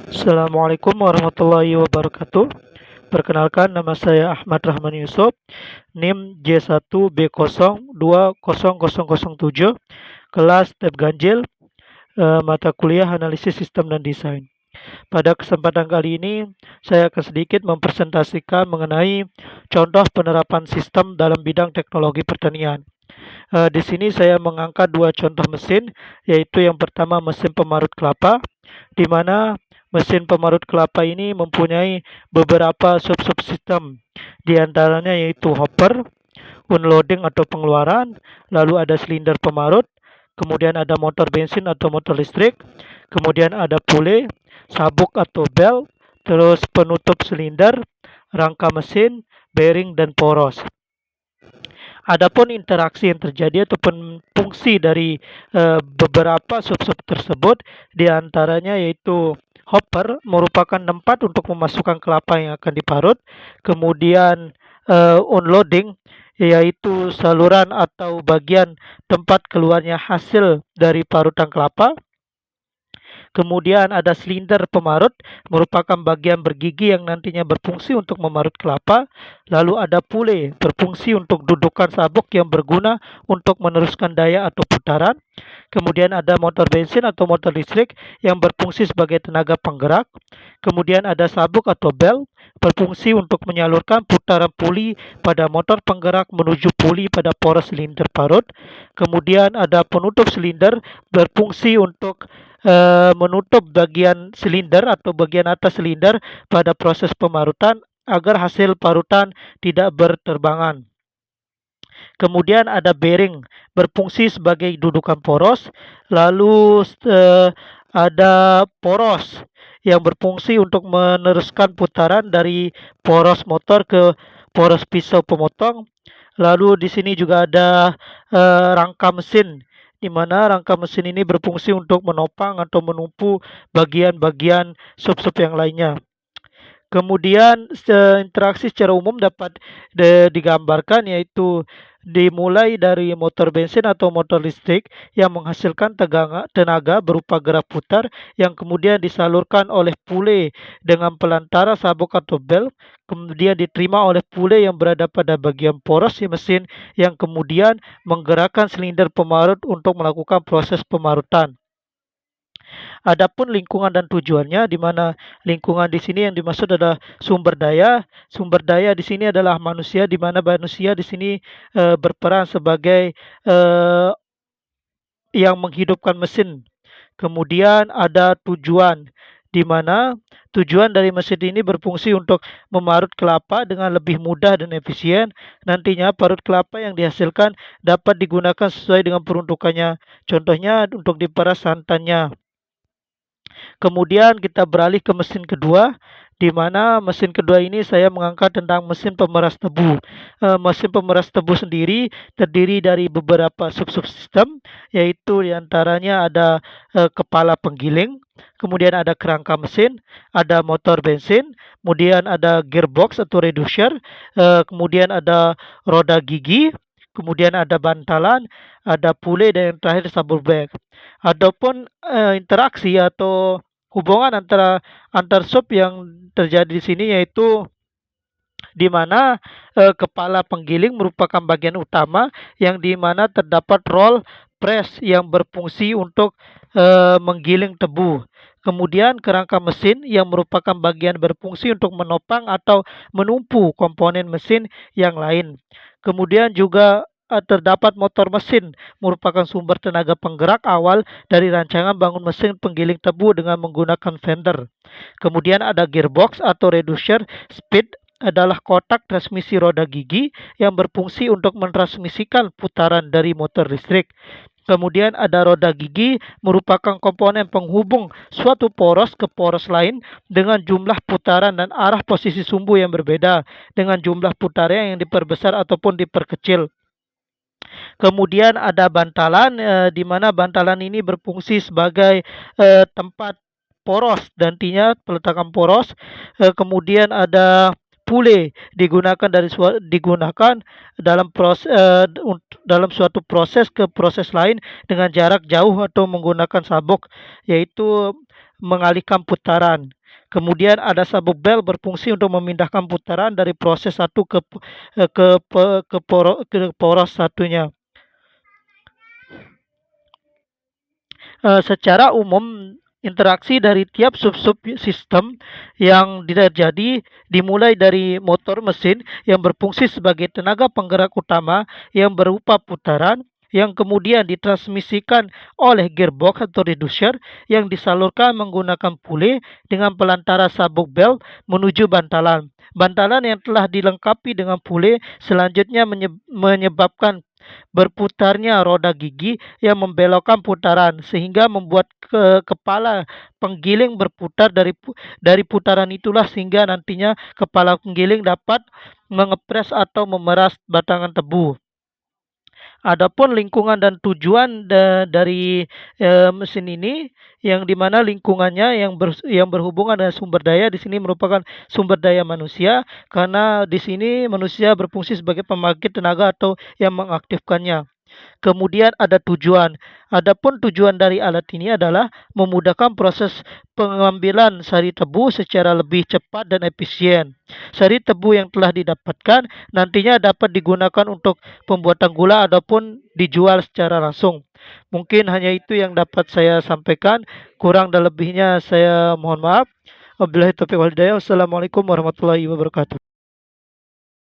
Assalamualaikum warahmatullahi wabarakatuh. Perkenalkan, nama saya Ahmad Rahman Yusuf, NIM J1B020007, kelas Tab Ganjil, mata kuliah Analisis Sistem dan Desain. Pada kesempatan kali ini, saya akan sedikit mempresentasikan mengenai contoh penerapan sistem dalam bidang teknologi pertanian. Di sini saya mengangkat dua contoh mesin, yaitu yang pertama mesin pemarut kelapa, di mana mesin pemarut kelapa ini mempunyai beberapa subsistem, di antaranya yaitu hopper, unloading atau pengeluaran, lalu ada silinder pemarut, kemudian ada motor bensin atau motor listrik, kemudian ada pule, sabuk atau bel, terus penutup silinder, rangka mesin, bearing dan poros. Adapun interaksi yang terjadi ataupun fungsi dari beberapa sub-sub tersebut, diantaranya yaitu hopper merupakan tempat untuk memasukkan kelapa yang akan diparut, kemudian unloading yaitu saluran atau bagian tempat keluarnya hasil dari parutan kelapa. Kemudian ada silinder pemarut, merupakan bagian bergigi yang nantinya berfungsi untuk memarut kelapa. Lalu ada pule, berfungsi untuk dudukan sabuk yang berguna untuk meneruskan daya atau putaran. Kemudian ada motor bensin atau motor listrik yang berfungsi sebagai tenaga penggerak. Kemudian ada sabuk atau bel, berfungsi untuk menyalurkan putaran puli pada motor penggerak menuju puli pada poros silinder parut. Kemudian ada penutup silinder, berfungsi untuk menutup bagian silinder atau bagian atas silinder pada proses pemarutan agar hasil parutan tidak berterbangan. Kemudian ada bearing, berfungsi sebagai dudukan poros. Lalu ada poros yang berfungsi untuk meneruskan putaran dari poros motor ke poros pisau pemotong. Lalu di sini juga ada rangka mesin, di mana rangka mesin ini berfungsi untuk menopang atau menumpu bagian-bagian sub-sub yang lainnya. Kemudian interaksi secara umum dapat digambarkan, yaitu dimulai dari motor bensin atau motor listrik yang menghasilkan tenaga berupa gerak putar yang kemudian disalurkan oleh pule dengan pelantara sabuk atau bel, kemudian diterima oleh pule yang berada pada bagian poros mesin yang kemudian menggerakkan silinder pemarut untuk melakukan proses pemarutan. Adapun lingkungan dan tujuannya, di mana lingkungan di sini yang dimaksud adalah sumber daya. Sumber daya di sini adalah manusia, di mana manusia di sini berperan sebagai yang menghidupkan mesin. Kemudian ada tujuan, di mana tujuan dari mesin ini berfungsi untuk memarut kelapa dengan lebih mudah dan efisien. Nantinya parut kelapa yang dihasilkan dapat digunakan sesuai dengan peruntukannya. Contohnya untuk diperas santannya. Kemudian kita beralih ke mesin kedua, di mana mesin kedua ini saya mengangkat tentang mesin pemeras tebu. Mesin pemeras tebu sendiri terdiri dari beberapa subsistem, yaitu diantaranya ada kepala penggiling, kemudian ada kerangka mesin, ada motor bensin, kemudian ada gearbox atau reducer, kemudian ada roda gigi, kemudian ada bantalan, ada pule, dan yang terakhir sabur bag. Adapun interaksi atau hubungan antar sub yang terjadi di sini, yaitu di mana kepala penggiling merupakan bagian utama yang di mana terdapat roll press yang berfungsi untuk menggiling tebu. Kemudian kerangka mesin yang merupakan bagian berfungsi untuk menopang atau menumpu komponen mesin yang lain. Kemudian juga terdapat motor mesin, merupakan sumber tenaga penggerak awal dari rancangan bangun mesin penggiling tebu dengan menggunakan fender. Kemudian ada gearbox atau reducer speed, adalah kotak transmisi roda gigi yang berfungsi untuk mentransmisikan putaran dari motor listrik. Kemudian ada roda gigi, merupakan komponen penghubung suatu poros ke poros lain dengan jumlah putaran dan arah posisi sumbu yang berbeda dengan jumlah putaran yang diperbesar ataupun diperkecil. Kemudian ada bantalan, di mana bantalan ini berfungsi sebagai tempat poros, nantinya peletakan poros. Kemudian ada pule, digunakan dalam suatu proses ke proses lain dengan jarak jauh atau menggunakan sabuk, yaitu mengalihkan putaran. Kemudian ada sabuk bel berfungsi untuk memindahkan putaran dari proses satu ke poros satunya. Secara umum interaksi dari tiap sub-sub sistem yang terjadi dimulai dari motor mesin yang berfungsi sebagai tenaga penggerak utama yang berupa putaran yang kemudian ditransmisikan oleh gearbox atau reducer yang disalurkan menggunakan pule dengan pelantara sabuk bel menuju bantalan. Bantalan yang telah dilengkapi dengan pule selanjutnya menyebabkan berputarnya roda gigi yang membelokkan putaran sehingga membuat kepala penggiling berputar dari putaran itulah sehingga nantinya kepala penggiling dapat mengepres atau memeras batangan tebu. Adapun lingkungan dan tujuan dari mesin ini yang dimana lingkungannya yang berhubungan dengan sumber daya di sini merupakan sumber daya manusia karena di sini manusia berfungsi sebagai pembangkit tenaga atau yang mengaktifkannya. Kemudian ada tujuan. Adapun tujuan dari alat ini adalah memudahkan proses pengambilan sari tebu secara lebih cepat dan efisien. Sari tebu yang telah didapatkan nantinya dapat digunakan untuk pembuatan gula ataupun dijual secara langsung. Mungkin hanya itu yang dapat saya sampaikan. Kurang dan lebihnya saya mohon maaf. Wabillahi taufiq wal hidayah. Wassalamualaikum warahmatullahi wabarakatuh.